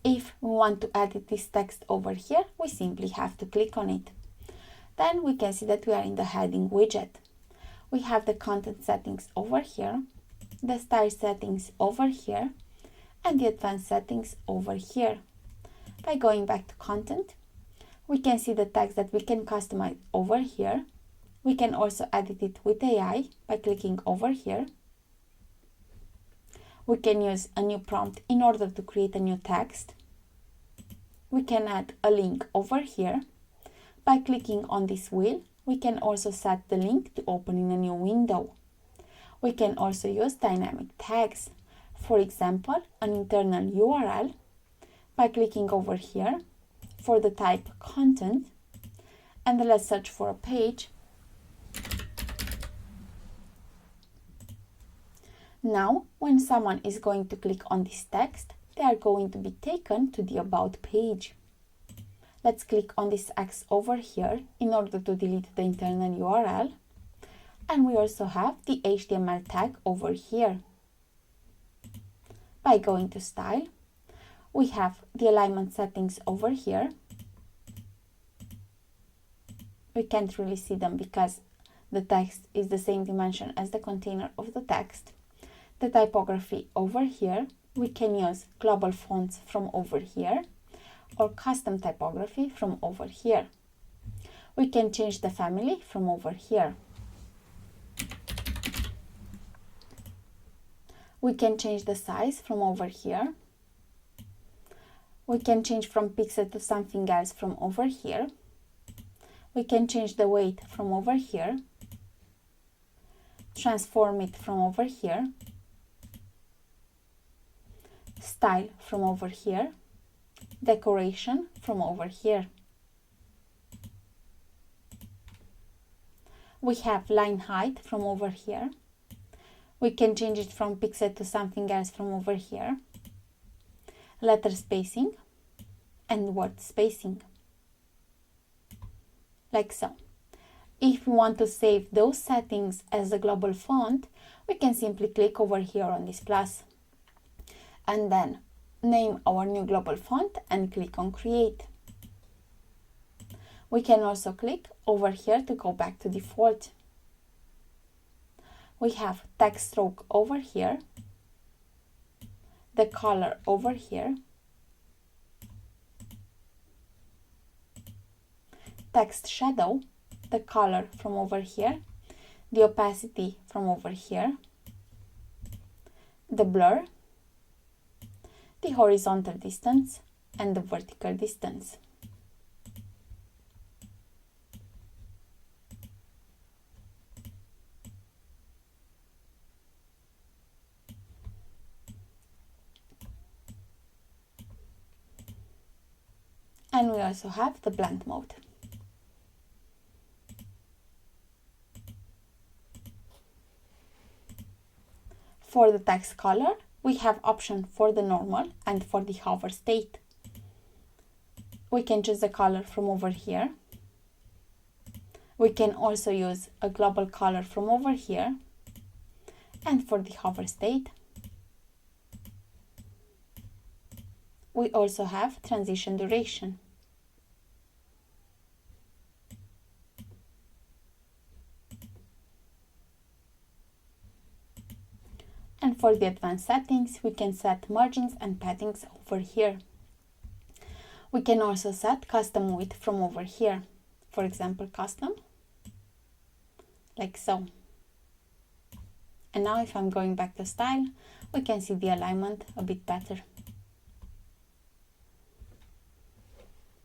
If we want to edit this text over here, we simply have to click on it. Then we can see that we are in the heading widget. We have the content settings over here, the style settings over here, and the advanced settings over here. By going back to content, we can see the text that we can customize over here. We can also edit it with AI by clicking over here. We can use a new prompt in order to create a new text. We can add a link over here. By clicking on this wheel, we can also set the link to open in a new window. We can also use dynamic tags. For example, an internal URL. By clicking over here for the type content, and let's search for a page. Now, when someone is going to click on this text, they are going to be taken to the About page. Let's click on this X over here in order to delete the internal URL. And we also have the HTML tag over here. By going to Style, we have the alignment settings over here. We can't really see them because the text is the same dimension as the container of the text. The typography over here, we can use global fonts from over here or custom typography from over here. We can change the family from over here. We can change the size from over here. We can change from pixel to something else from over here. We can change the weight from over here. Transform it from over here. Style from over here. Decoration from over here. We have line height from over here. We can change it from pixel to something else from over here. Letter spacing and word spacing. Like so. If we want to save those settings as a global font, we can simply click over here on this plus. And then name our new global font and click on Create. We can also click over here to go back to default. We have text stroke over here, the color over here, text shadow, the color from over here, the opacity from over here, the blur, the horizontal distance, and the vertical distance. And we also have the blend mode. For the text color, we have option for the normal and for the hover state. We can choose the color from over here. We can also use a global color from over here. And for the hover state, we also have transition duration. And for the advanced settings, we can set margins and paddings over here. We can also set custom width from over here. For example, custom, like so. And now if I'm going back to style, we can see the alignment a bit better.